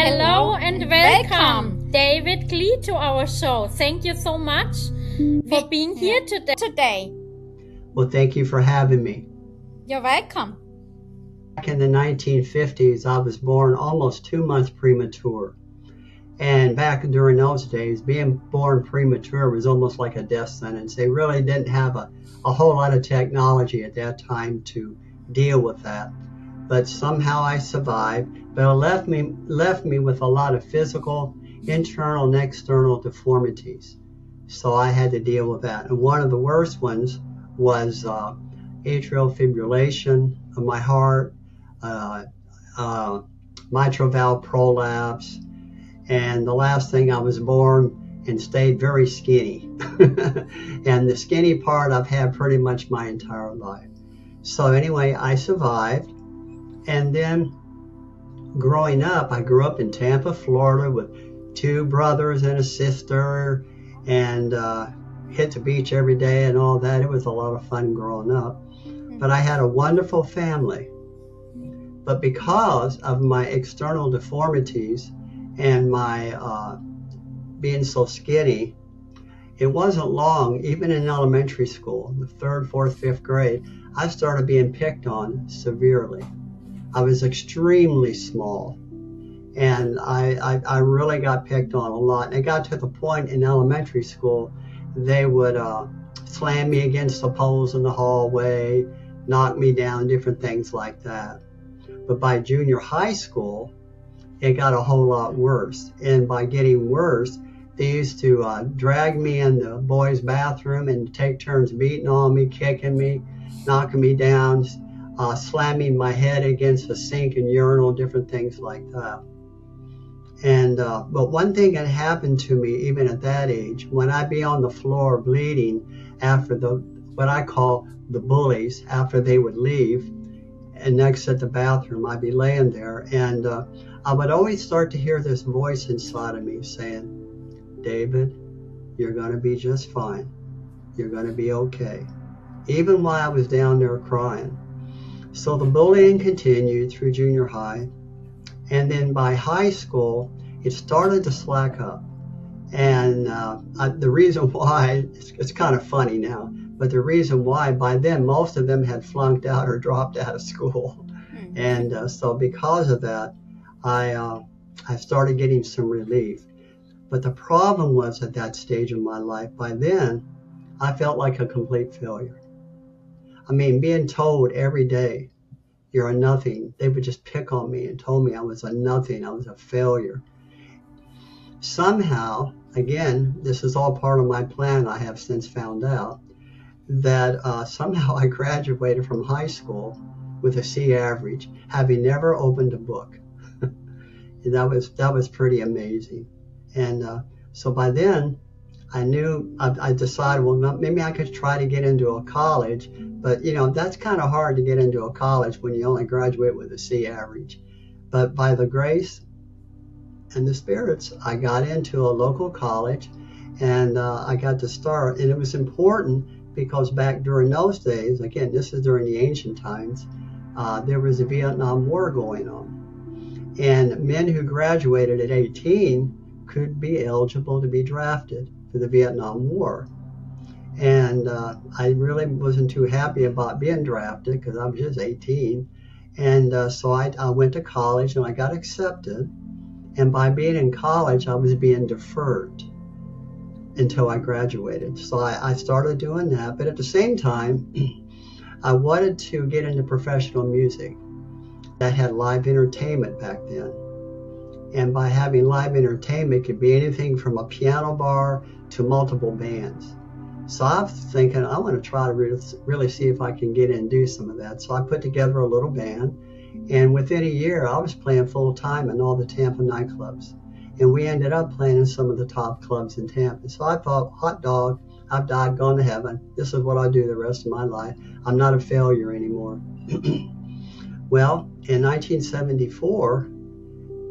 Hello and welcome, David Klee, to our show. Thank you so much for being here today. Well, thank you for having me. You're welcome. Back in the 1950s, I was born almost 2 months premature. And back during those days, being born premature was almost like a death sentence. They really didn't have a whole lot of technology at that time to deal with that. But somehow I survived. But it left me with a lot of physical, internal and external deformities. So I had to deal with that. And one of the worst ones was atrial fibrillation of my heart, mitral valve prolapse, and the last thing, I was born and stayed very skinny. And the skinny part I've had pretty much my entire life. So anyway, I survived. And then growing up, I grew up in Tampa, Florida with 2 brothers and a sister, and hit the beach every day and all that. It was a lot of fun growing up. But I had a wonderful family. But because of my external deformities and my being so skinny, it wasn't long, even in elementary school, the 3rd, 4th, 5th grade, I started being picked on severely. I was extremely small, and I really got picked on a lot. And it got to the point in elementary school, they would slam me against the poles in the hallway, knock me down, different things like that. But by junior high school, it got a whole lot worse. And by getting worse, they used to drag me in the boys' bathroom and take turns beating on me, kicking me, knocking me down, slamming my head against the sink and urinal, different things like that. And but one thing that happened to me even at that age, when I'd be on the floor bleeding after what I call the bullies, after they would leave, and next at the bathroom, I'd be laying there, and I would always start to hear this voice inside of me saying, David, you're going to be just fine. You're going to be okay. Even while I was down there crying. So the bullying continued through junior high. And then by high school, it started to slack up. And the reason why, it's kind of funny now, but the reason why, by then, most of them had flunked out or dropped out of school. Mm-hmm. And so because of that, I started getting some relief. But the problem was at that stage of my life, by then, I felt like a complete failure. I mean, being told every day, you're a nothing. They would just pick on me and told me I was a nothing. I was a failure. Somehow, again, this is all part of my plan, I have since found out, that somehow I graduated from high school with a C average, having never opened a book. And that was pretty amazing. And so by then, I decided, well, maybe I could try to get into a college, but that's kind of hard to get into a college when you only graduate with a C average. But by the grace and the spirits, I got into a local college, and I got to start. And it was important because back during those days, again, this is during the ancient times, there was a Vietnam War going on. And men who graduated at 18 could be eligible to be drafted for the Vietnam War. And I really wasn't too happy about being drafted because I was just 18. And so I went to college and I got accepted. And by being in college, I was being deferred until I graduated. So I started doing that. But at the same time, I wanted to get into professional music that had live entertainment back then. And by having live entertainment, it could be anything from a piano bar to multiple bands. So I was thinking, I want to try to really see if I can get in and do some of that. So I put together a little band. And within a year, I was playing full time in all the Tampa nightclubs. And we ended up playing in some of the top clubs in Tampa. So I thought, hot dog, I've died, gone to heaven. This is what I do the rest of my life. I'm not a failure anymore. Well, in 1974,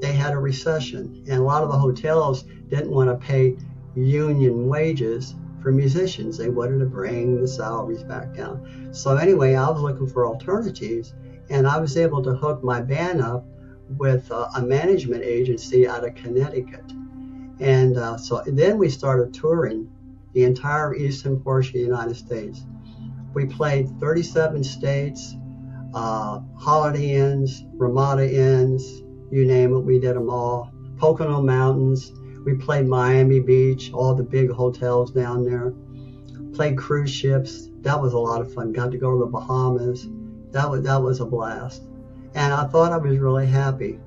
they had a recession. And a lot of the hotels didn't want to pay union wages for musicians. They wanted to bring the salaries back down. So anyway, I was looking for alternatives. And I was able to hook my band up with a management agency out of Connecticut. And so then we started touring the entire eastern portion of the United States. We played 37 states, Holiday Inns, Ramada Inns, you name it, we did them all. Pocono Mountains, we played Miami Beach, all the big hotels down there. Played cruise ships, that was a lot of fun. Got to go to the Bahamas, that was a blast. And I thought I was really happy.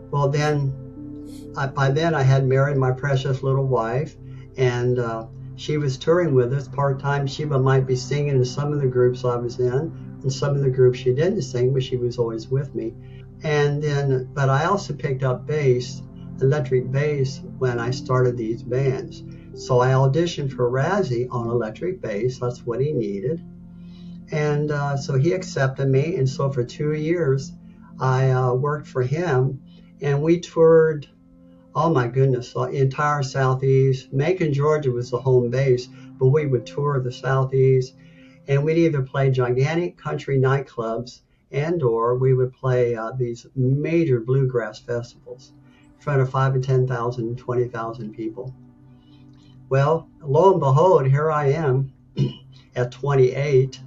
Well, by then I had married my precious little wife, and she was touring with us part-time. She might be singing in some of the groups I was in, and some of the groups she didn't sing, but she was always with me. And then, but I also picked up bass, electric bass, when I started these bands. So I auditioned for Razzie on electric bass. That's what he needed. And so he accepted me. And so for 2 years, I worked for him. And we toured, oh my goodness, the entire Southeast. Macon, Georgia was the home base, but we would tour the Southeast. And we'd either play gigantic country nightclubs and/or we would play these major bluegrass festivals in front of 5,000 and 10,000 and 20,000 people. Well, lo and behold, here I am at 28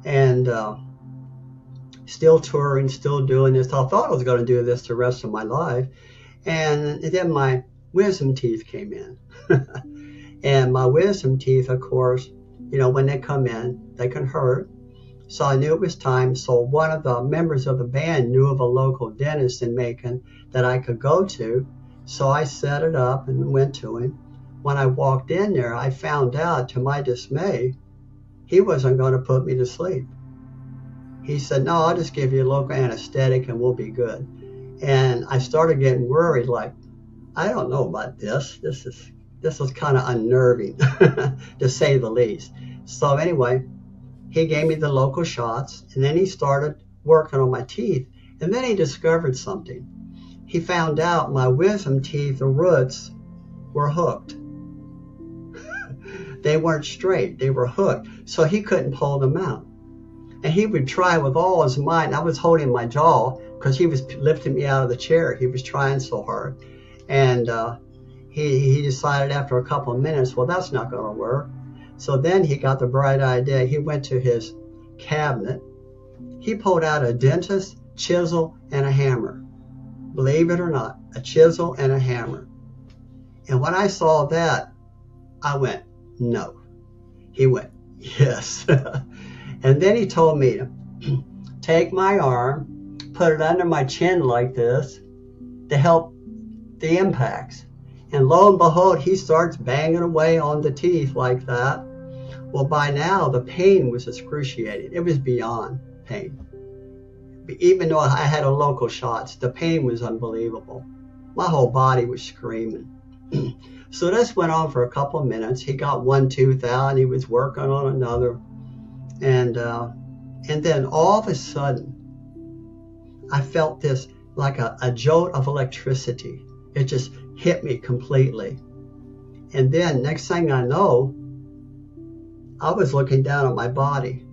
and still touring, still doing this. I thought I was going to do this the rest of my life. And then my wisdom teeth came in. And my wisdom teeth, of course, you know, when they come in, they can hurt. So I knew it was time. So one of the members of the band knew of a local dentist in Macon that I could go to. So I set it up and went to him. When I walked in there, I found out, to my dismay, he wasn't going to put me to sleep. He said, no, I'll just give you a local anesthetic and we'll be good. And I started getting worried, like, I don't know about this. This is kind of unnerving, to say the least. So anyway, he gave me the local shots, and then he started working on my teeth. And then he discovered something. He found out my wisdom teeth, the roots, were hooked. They weren't straight, they were hooked. So he couldn't pull them out. And he would try with all his might. And I was holding my jaw because he was lifting me out of the chair. He was trying so hard. And he decided after a couple of minutes, well, that's not going to work. So then he got the bright idea. He went to his cabinet. He pulled out a dentist, chisel, and a hammer. Believe it or not, a chisel and a hammer. And when I saw that, I went, no. He went, yes. And then he told me to take my arm, put it under my chin like this to help the impacts. And lo and behold, he starts banging away on the teeth like that. Well, by now, the pain was excruciating. It was beyond pain. Even though I had a local shots, the pain was unbelievable. My whole body was screaming. So this went on for a couple of minutes. He got one tooth out, and he was working on another. And then all of a sudden, I felt this like a jolt of electricity. It just hit me completely. And then next thing I know, I was looking down at my body.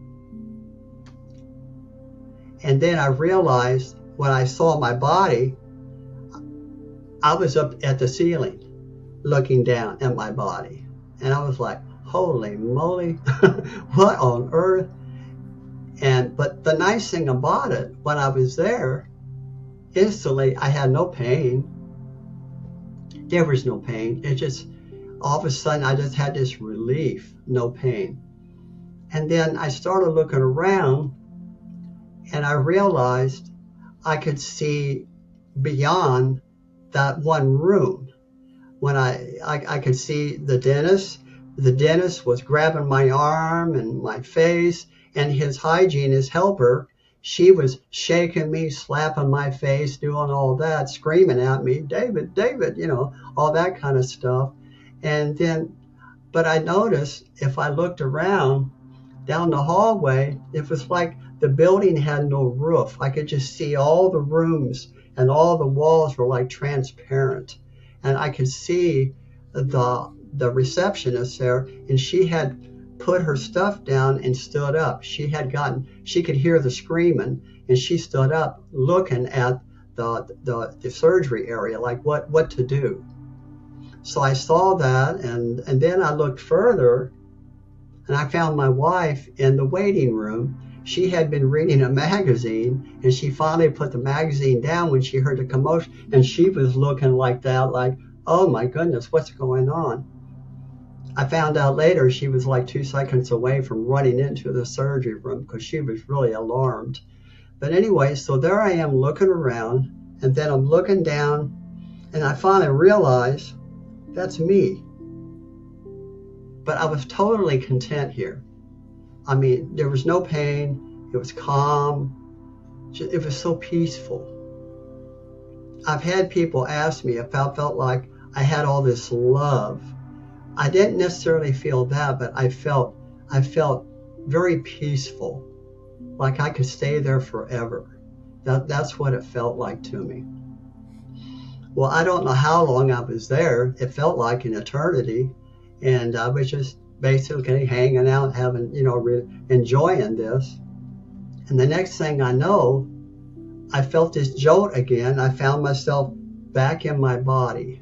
And then I realized when I saw my body, I was up at the ceiling looking down at my body. And I was like, holy moly, what on earth? But the nice thing about it, when I was there, instantly I had no pain. There was no pain. It just, all of a sudden, I just had this relief, no pain. And then I started looking around, and I realized I could see beyond that one room. When I could see the dentist. The dentist was grabbing my arm and my face, and his hygienist helper, she was shaking me, slapping my face, doing all that, screaming at me, David, David, you know, all that kind of stuff. And then, but I noticed if I looked around down the hallway, it was like the building had no roof. I could just see all the rooms, and all the walls were like transparent. And I could see the receptionist there, and she had put her stuff down and stood up. She could hear the screaming, and she stood up looking at the surgery area, like what to do. So I saw that, and then I looked further, and I found my wife in the waiting room. She had been reading a magazine, and she finally put the magazine down when she heard the commotion, and she was looking like that, like, oh my goodness, what's going on? I found out later she was like 2 seconds away from running into the surgery room because she was really alarmed. But anyway, so there I am looking around, and then I'm looking down, and I finally realized that's me. But I was totally content here. I mean, there was no pain. It was calm. It was so peaceful. I've had people ask me if I felt like I had all this love. I didn't necessarily feel that, but I felt very peaceful, like I could stay there forever. That's what it felt like to me. Well, I don't know how long I was there. It felt like an eternity, and I was just basically hanging out, having, enjoying this. And the next thing I know, I felt this jolt again. I found myself back in my body.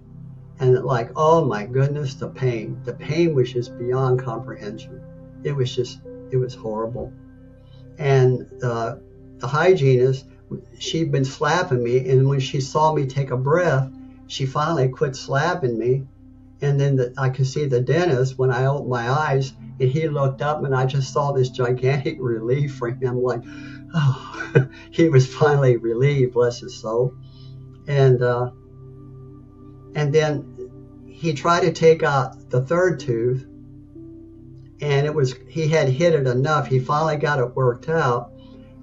And like, oh my goodness, the pain. The pain was just beyond comprehension. It was horrible. And the hygienist, she'd been slapping me, and when she saw me take a breath, she finally quit slapping me. And then I could see the dentist when I opened my eyes, and he looked up, and I just saw this gigantic relief from him. Like, oh, he was finally relieved, bless his soul. And then he tried to take out the third tooth, and he had hit it enough. He finally got it worked out.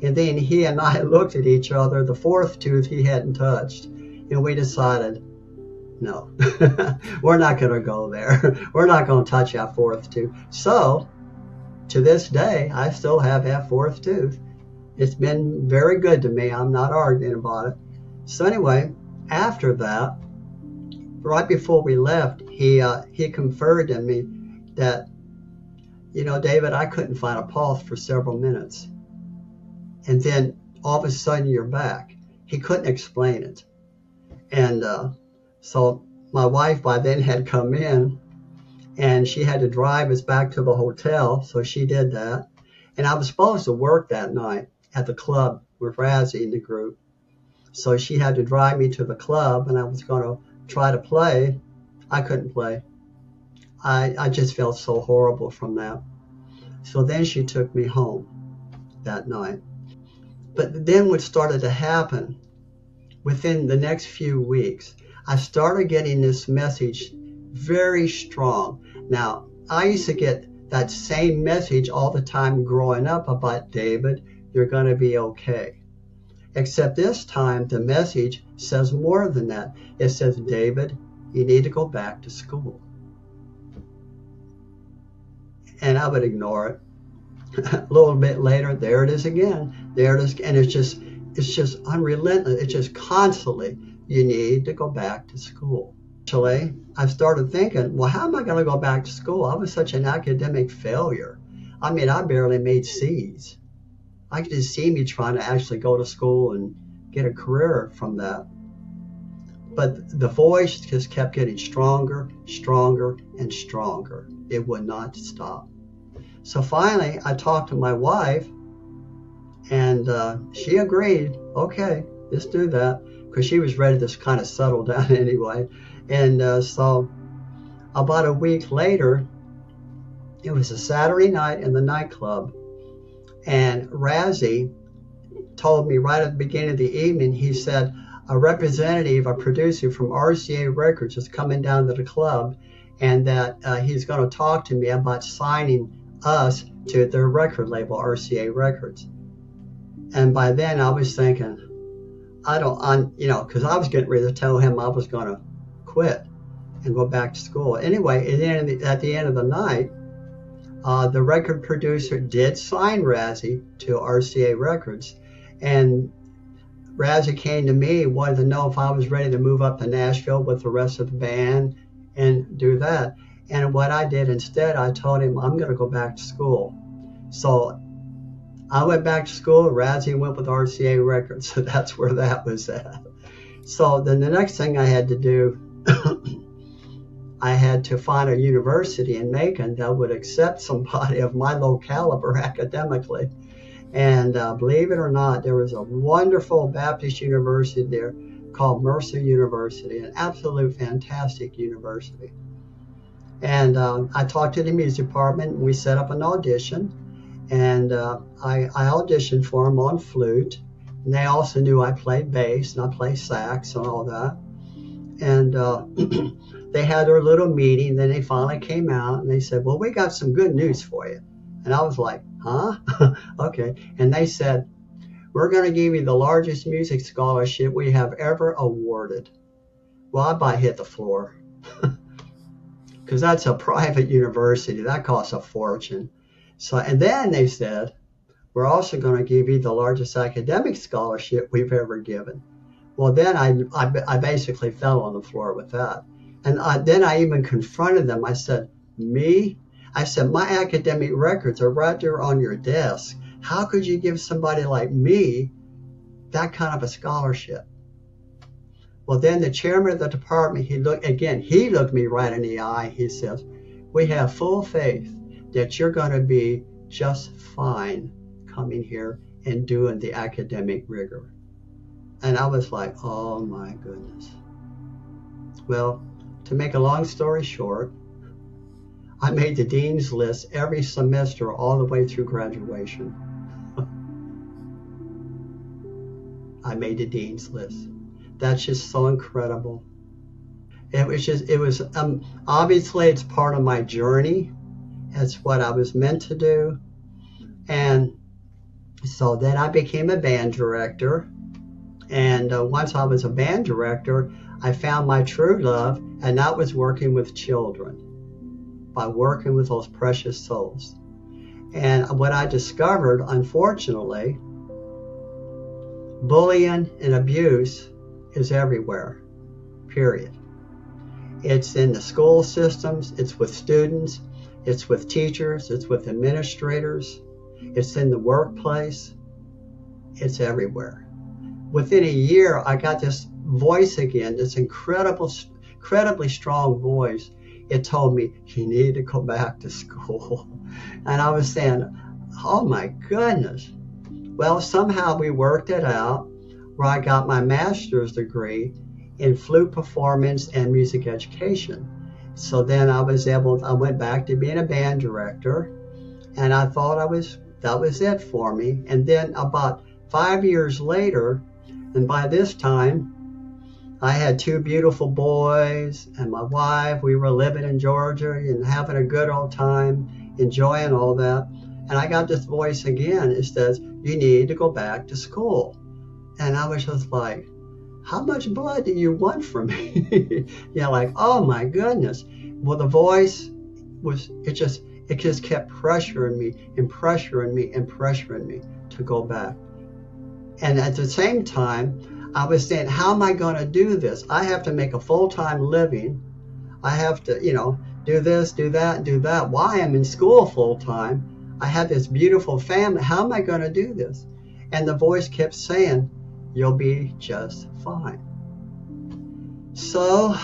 And then he and I looked at each other. The fourth tooth he hadn't touched. And we decided, no, we're not going to go there. We're not going to touch that fourth tooth. So to this day, I still have that fourth tooth. It's been very good to me. I'm not arguing about it. So anyway, after that, right before we left, he conferred in me that, David, I couldn't find a pulse for several minutes. And then all of a sudden you're back. He couldn't explain it. And so my wife by then had come in, and she had to drive us back to the hotel. So she did that. And I was supposed to work that night at the club with Razzie in the group. So she had to drive me to the club, and I was going to try to play. I couldn't play. I just felt so horrible from that. So then she took me home that night. But then what started to happen, within the next few weeks, I started getting this message very strong. Now, I used to get that same message all the time growing up about, David, you're going to be okay. Except this time, the message says more than that. It says, David, you need to go back to school. And I would ignore it. A little bit later, there it is again. There it is. And it's just unrelenting. It's just constantly, you need to go back to school. Actually, I started thinking, well, how am I going to go back to school? I was such an academic failure. I mean, I barely made C's. I could just see me trying to actually go to school and get a career from that. But the voice just kept getting stronger, stronger, and stronger. It would not stop. So finally, I talked to my wife, and she agreed, okay, let's do that, because she was ready to kind of settle down anyway. And so about a week later, it was a Saturday night in the nightclub, and Razzie told me right at the beginning of the evening, he said, a representative, a producer from RCA Records is coming down to the club, and that he's going to talk to me about signing us to their record label, RCA Records. And by then I was thinking, because I was getting ready to tell him I was going to quit and go back to school. Anyway, at the end of the night, the record producer did sign Razzie to RCA Records. And Razzie came to me, wanted to know if I was ready to move up to Nashville with the rest of the band and do that. And what I did instead, I told him I'm going to go back to school. So I went back to school. Razzie went with RCA Records. So that's where that was at. So then the next thing I had to do, I had to find a university in Macon that would accept somebody of my low caliber academically. And believe it or not, there was a wonderful Baptist university there called Mercer University, an absolute fantastic university. And I talked to the music department, and we set up an audition. And I auditioned for them on flute. And they also knew I played bass and I played sax and all that. And they had their little meeting. Then they finally came out and they said, well, we got some good news for you. And I was like, huh? Okay. And they said, we're going to give you the largest music scholarship we have ever awarded. Well, I about hit the floor. Because that's a private university. That costs a fortune. So, and then they said, we're also going to give you the largest academic scholarship we've ever given. Well, then I basically fell on the floor with that. And then I even confronted them. I said, me? I said, my academic records are right there on your desk. How could you give somebody like me that kind of a scholarship? Well, then the chairman of the department, he looked me right in the eye. He says, we have full faith that you're going to be just fine coming here and doing the academic rigor. And I was like, oh my goodness. Well, to make a long story short, I made the dean's list every semester all the way through graduation. I made the dean's list. That's just so incredible. Obviously it's part of my journey. It's what I was meant to do. And so then I became a band director. And once I was a band director, I found my true love, and that was working with children, by working with those precious souls. And what I discovered, unfortunately, bullying and abuse is everywhere, period. It's in the school systems, it's with students, it's with teachers, it's with administrators, it's in the workplace, it's everywhere. Within a year, I got this voice again, this incredibly strong voice. It told me, you need to go back to school. And I was saying, oh my goodness. Well, somehow we worked it out where I got my master's degree in flute performance and music education. So then I went back to being a band director, and I thought that was it for me. And then about 5 years later, and by this time, I had 2 beautiful boys and my wife. We were living in Georgia and having a good old time, enjoying all that. And I got this voice again. It says, you need to go back to school. And I was just like, how much blood do you want from me? Like, oh my goodness. Well, the voice it just kept pressuring me and pressuring me and pressuring me to go back. And at the same time, I was saying, how am I going to do this? I have to make a full-time living. I have to, do this, do that, and do that. While I'm in school full-time, I have this beautiful family. How am I going to do this? And the voice kept saying, you'll be just fine. So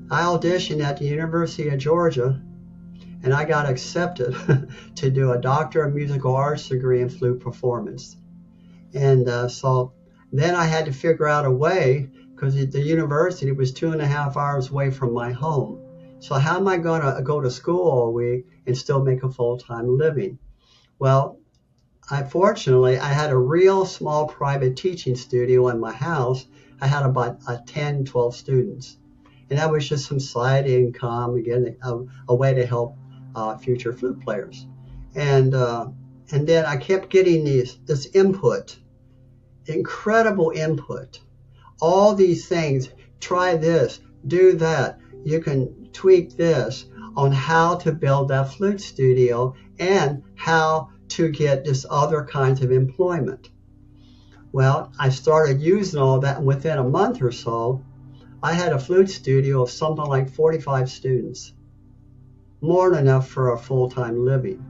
I auditioned at the University of Georgia, and I got accepted to do a Doctor of Musical Arts degree in flute performance. And so then I had to figure out a way, because the university was 2.5 hours away from my home. So how am I going to go to school all week and still make a full-time living? Well, fortunately, I had a real small private teaching studio in my house. I had about 10, 12 students. And that was just some side income, again, a way to help future flute players. And then I kept getting this input, incredible input. All these things, try this, do that. You can tweak this on how to build that flute studio and how to get this other kinds of employment. Well, I started using all that, and within a month or so, I had a flute studio of something like 45 students, more than enough for a full-time living.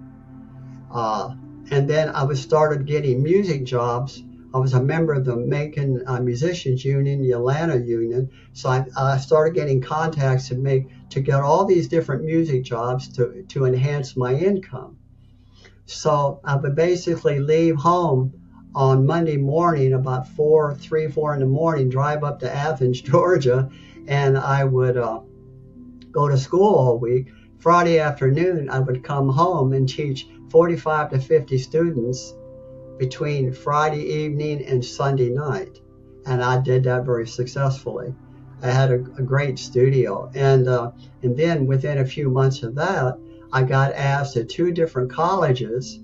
And then I started getting music jobs I was a member of the Macon Musicians Union, the Atlanta Union. So I started getting contacts to get all these different music jobs to enhance my income. So I would basically leave home on Monday morning about 4 in the morning, drive up to Athens, Georgia, and I would go to school all week. Friday afternoon, I would come home and teach 45 to 50 students between Friday evening and Sunday night. And I did that very successfully. I had a great studio. And then within a few months of that, I got asked at 2 different colleges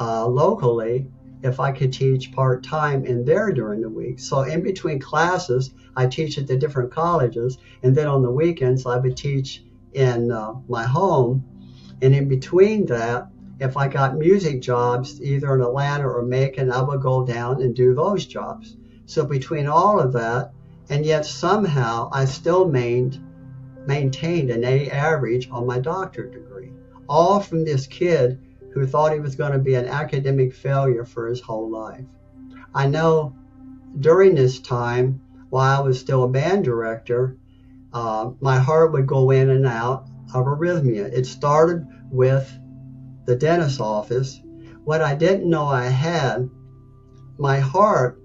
locally if I could teach part-time in there during the week. So in between classes, I teach at the different colleges, and then on the weekends, I would teach in my home. And in between that, if I got music jobs, either in Atlanta or Macon, I would go down and do those jobs. So between all of that, and yet somehow I still maintained an A average on my doctorate degree, all from this kid who thought he was going to be an academic failure for his whole life. I know during this time, while I was still a band director, my heart would go in and out of arrhythmia. It started with the dentist's office. What I didn't know I had, my heart,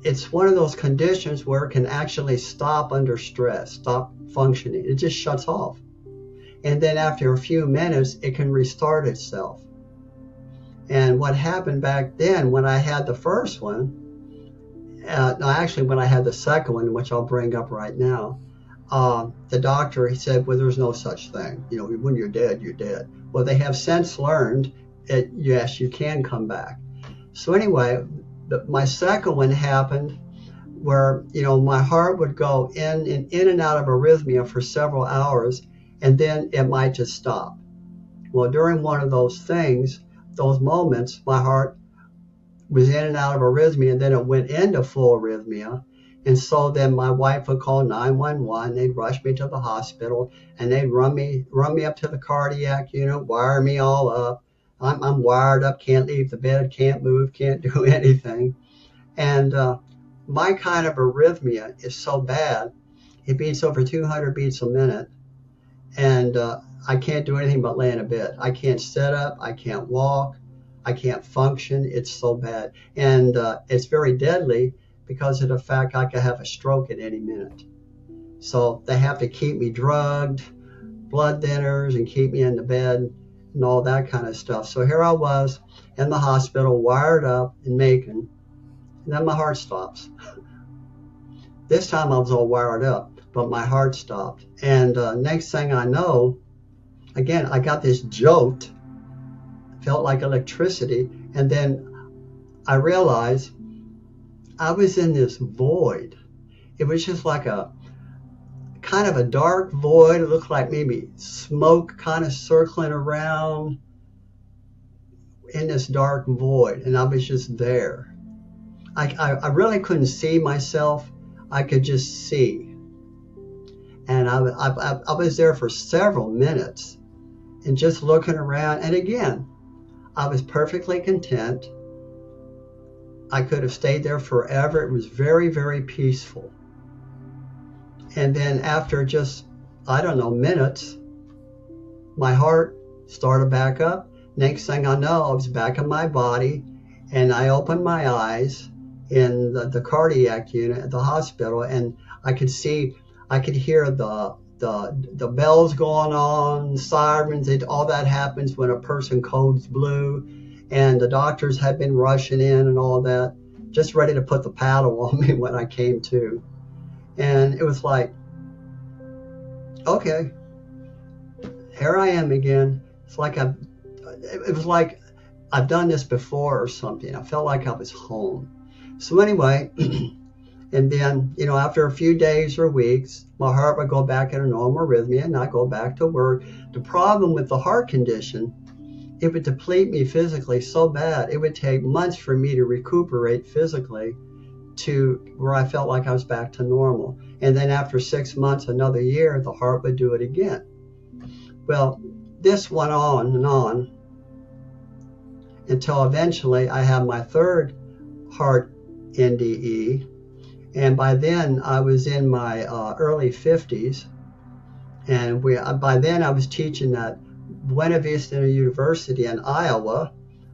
it's one of those conditions where it can actually stop under stress, stop functioning. It just shuts off. And then after a few minutes, it can restart itself. And what happened back then when I had the first one, when I had the second one, which I'll bring up right now, the doctor, he said, well, there's no such thing. You know, when you're dead, you're dead. Well, they have since learned that, yes, you can come back. So anyway, my second one happened where, you know, my heart would go in and out of arrhythmia for several hours, and then it might just stop. Well, during one of those moments, my heart was in and out of arrhythmia, and then it went into full arrhythmia. And so then my wife would call 911. They'd rush me to the hospital, and they'd run me up to the cardiac unit, wire me all up. I'm wired up, can't leave the bed, can't move, can't do anything. And my kind of arrhythmia is so bad, it beats over 200 beats a minute. And I can't do anything but lay in a bed. I can't sit up, I can't walk, I can't function. It's so bad. And it's very deadly because of the fact I could have a stroke at any minute. So they have to keep me drugged, blood thinners, and keep me in the bed and all that kind of stuff. So here I was in the hospital, wired up in Macon, and then my heart stops. This time I was all wired up, but my heart stopped. And next thing I know, again, I got this jolt, felt like electricity, and then I realized I was in this void. It was just like a kind of a dark void. It looked like maybe smoke kind of circling around in this dark void, and I was just there. I really couldn't see myself. I could just see. And I was there for several minutes and just looking around. And again, I was perfectly content. I could have stayed there forever. It was very, very peaceful. And then after just, I don't know, minutes, my heart started back up. Next thing I know, I was back in my body, and I opened my eyes in the cardiac unit at the hospital, and I could hear the bells going on, sirens, all that happens when a person codes blue. And the doctors had been rushing in and all that, just ready to put the paddle on me when I came to. And it was like, okay, here I am again. It was like I've done this before or something. I felt like I was home. So anyway, and then, you know, after a few days or weeks, my heart would go back in a normal arrhythmia, and I'd go back to work. The problem with the heart condition, it would deplete me physically so bad. It would take months for me to recuperate physically to where I felt like I was back to normal. And then after 6 months, another year, the heart would do it again. Well, this went on and on until eventually I had my third heart NDE. And by then I was in my early 50s. And by then I was teaching at Buena Vista University in Iowa.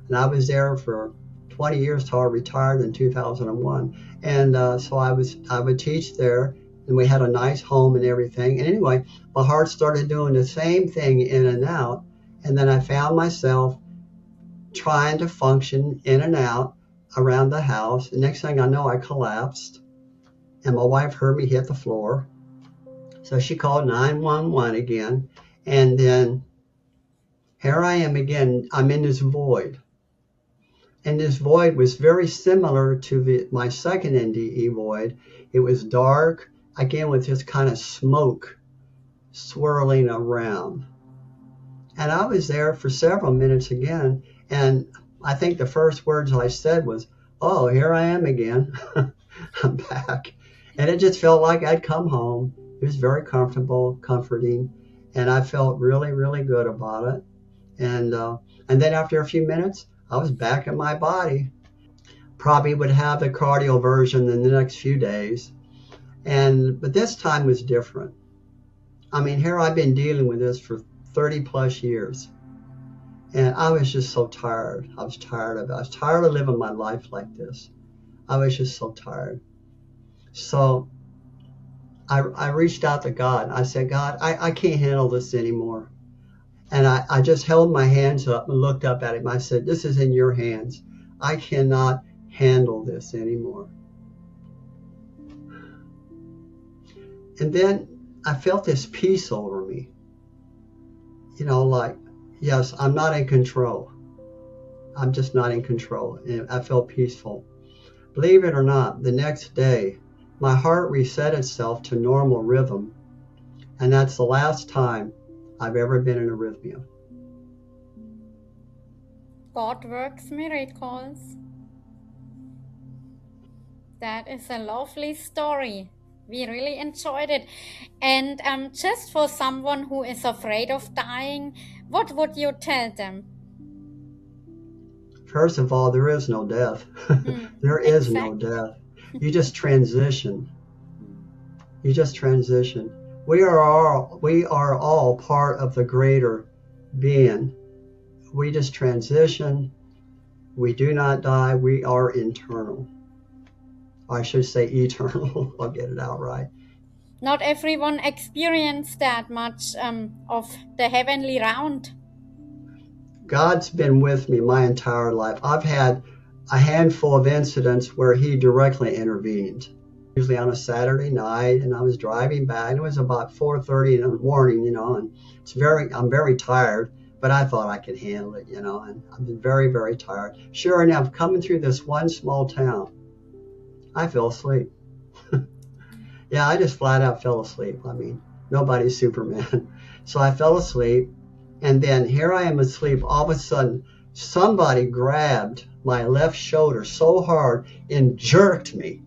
And I was there for 20 years till I retired in 2001. And so I would teach there, and we had a nice home and everything. And anyway, my heart started doing the same thing in and out. And then I found myself trying to function in and out around the house. The next thing I know, I collapsed, and my wife heard me hit the floor. So she called 911 again. And then here I am again. I'm in this void. And this void was very similar to my second NDE void. It was dark, again, with this kind of smoke swirling around. And I was there for several minutes again. And I think the first words I said was, "Oh, here I am again." I'm back. And it just felt like I'd come home. It was very comfortable, comforting. And I felt really, really good about it. And then after a few minutes, I was back in my body. Probably would have the cardio version in the next few days. But this time was different. I mean, here I've been dealing with this for 30 plus years. And I was just so tired. I was tired of it. I was tired of living my life like this. I was just so tired. So I reached out to God. I said, "God, I can't handle this anymore." And I just held my hands up and looked up at him. I said, "This is in your hands. I cannot handle this anymore." And then I felt this peace over me. You know, like, yes, I'm not in control. I'm just not in control. And I felt peaceful. Believe it or not, the next day, my heart reset itself to normal rhythm. And that's the last time I've ever been in arrhythmia. God works miracles. That is a lovely story. We really enjoyed it. And just for someone who is afraid of dying, what would you tell them? First of all, there is no death. There is no death. You just transition. You just transition. We are all part of the greater being. We just transition. We do not die. We are internal. I should say eternal. I'll get it out right. Not everyone experienced that much of the heavenly round. God's been with me my entire life. I've had a handful of incidents where he directly intervened. Usually on a Saturday night, and I was driving back, and it was about 4:30 in the morning, you know, and I'm very tired, but I thought I could handle it, you know, and I've been very, very tired. Sure enough, coming through this one small town, I fell asleep. Yeah, I just flat out fell asleep. I mean, nobody's Superman. So I fell asleep, and then here I am asleep. All of a sudden, somebody grabbed my left shoulder so hard and jerked me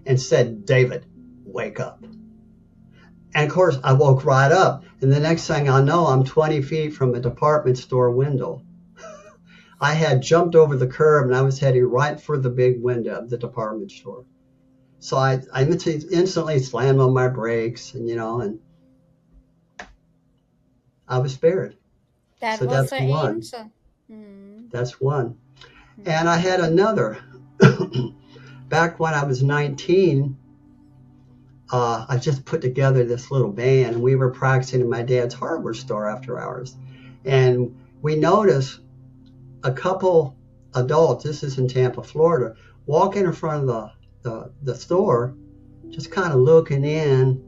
and said, "David, wake up." And of course, I woke right up. And the next thing I know, I'm 20 feet from a department store window. I had jumped over the curb, and I was heading right for the big window of the department store. So I instantly slammed on my brakes, and, you know, and I was spared. That so was that's an one. angel. That's one. And I had another. Back when I was 19, I just put together this little band, and we were practicing in my dad's hardware store after hours. And we noticed a couple adults, this is in Tampa, Florida, walking in front of the store, just kind of looking in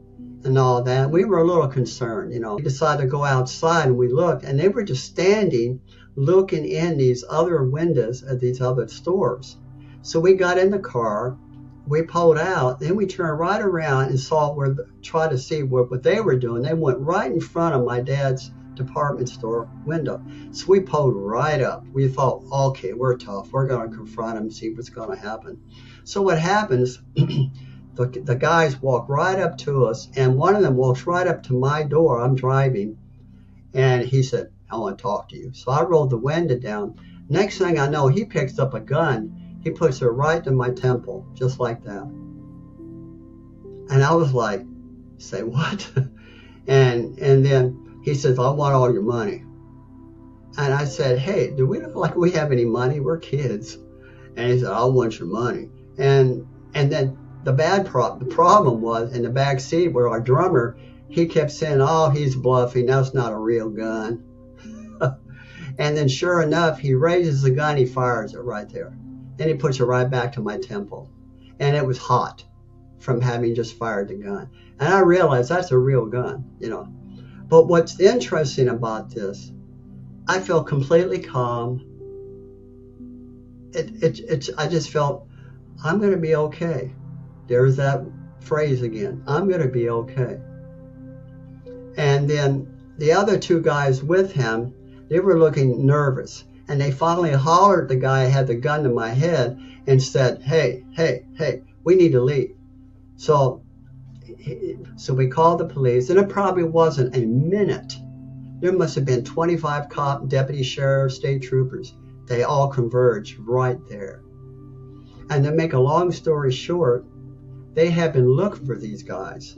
and all that. We were a little concerned, you know. We decided to go outside, and we looked, and they were just standing looking in these other windows at these other stores. So we got in the car, we pulled out, then we turned right around and tried to see what they were doing. They went right in front of my dad's department store window. So we pulled right up. We thought, okay, we're tough. We're going to confront them and see what's going to happen. So what happens, the guys walk right up to us, and one of them walks right up to my door. I'm driving, and he said, "I want to talk to you." So I rolled the window down. Next thing I know, he picks up a gun, He puts it right to my temple, just like that. And I was like, say what? and then he says, I want all your money. And I said, hey, do we look like we have any money? We're kids. And he said, I want your money. And then the problem was in the back seat where our drummer, he kept saying, oh, he's bluffing. That's not a real gun. And then sure enough, he raises the gun, he fires it right there. Then he puts it right back to my temple. And it was hot from having just fired the gun. And I realized that's a real gun, you know. But what's interesting about this, I felt completely calm. I just felt, I'm going to be okay. There's that phrase again, I'm going to be okay. And then the other two guys with him, they were looking nervous. And they finally hollered the guy who had the gun to my head and said, hey, we need to leave. So we called the police, and it probably wasn't a minute. There must have been 25 deputy sheriffs, state troopers. They all converged right there. And to make a long story short, they had been looking for these guys.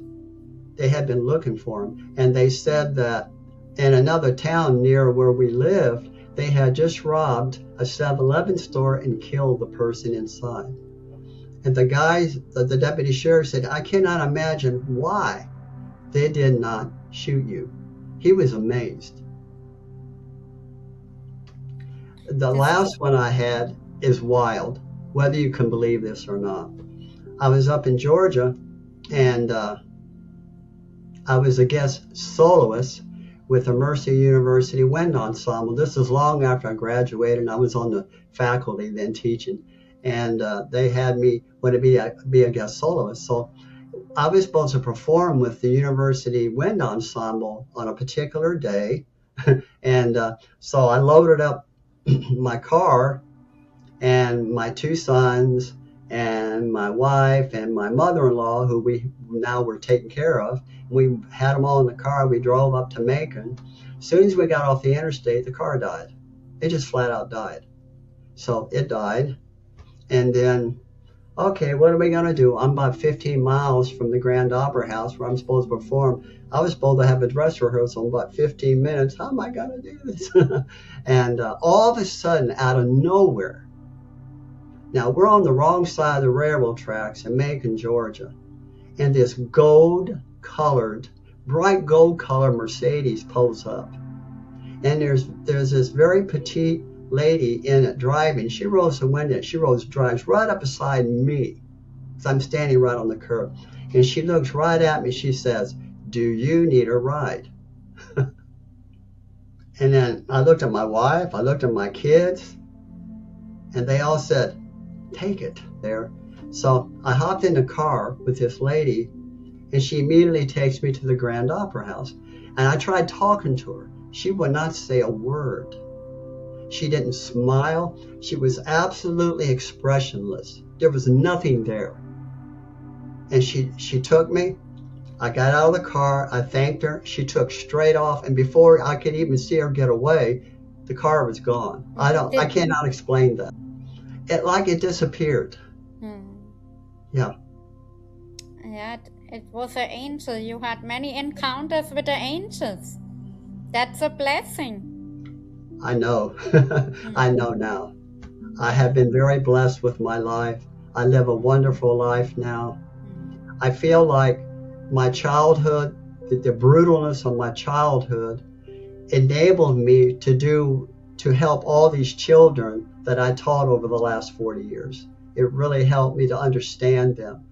They had been looking for them. And they said that in another town near where we lived, they had just robbed a 7-Eleven store and killed the person inside. And the guys, the deputy sheriff said, I cannot imagine why they did not shoot you. He was amazed. The last one I had is wild, whether you can believe this or not. I was up in Georgia, and I was a guest soloist with the Mercer University Wind Ensemble. This is long after I graduated, and I was on the faculty then teaching. And they had me want to be a guest soloist. So I was supposed to perform with the University Wind Ensemble on a particular day. And so I loaded up my car, and my two sons and my wife and my mother-in-law, who we now were taking care of. We had them all in the car. We drove up to Macon. As soon as we got off the interstate, the car died. It just flat out died. So it died. And then, okay, what are we going to do? I'm about 15 miles from the Grand Opera House where I'm supposed to perform. I was supposed to have a dress rehearsal in about 15 minutes. How am I going to do this? And all of a sudden, out of nowhere, now we're on the wrong side of the railroad tracks in Macon, Georgia, and this bright gold-colored Mercedes pulls up. And there's this very petite lady in it driving. She rolls the window. Drives right up beside me, because I'm standing right on the curb. And she looks right at me. She says, do you need a ride? And then I looked at my wife. I looked at my kids. And they all said, take it there. So I hopped in the car with this lady, and she immediately takes me to the Grand Opera House. And I tried talking to her. She would not say a word. She didn't smile. She was absolutely expressionless. There was nothing there. And she took me. I got out of the car. I thanked her. She took straight off. And before I could even see her get away, the car was gone. I cannot explain that. It disappeared. Yeah. Yeah, it was an angel. You had many encounters with the angels. That's a blessing. I know. I know now. I have been very blessed with my life. I live a wonderful life now. I feel like my childhood, the brutalness of my childhood, enabled me to help all these children that I taught over the last 40 years. It really helped me to understand them.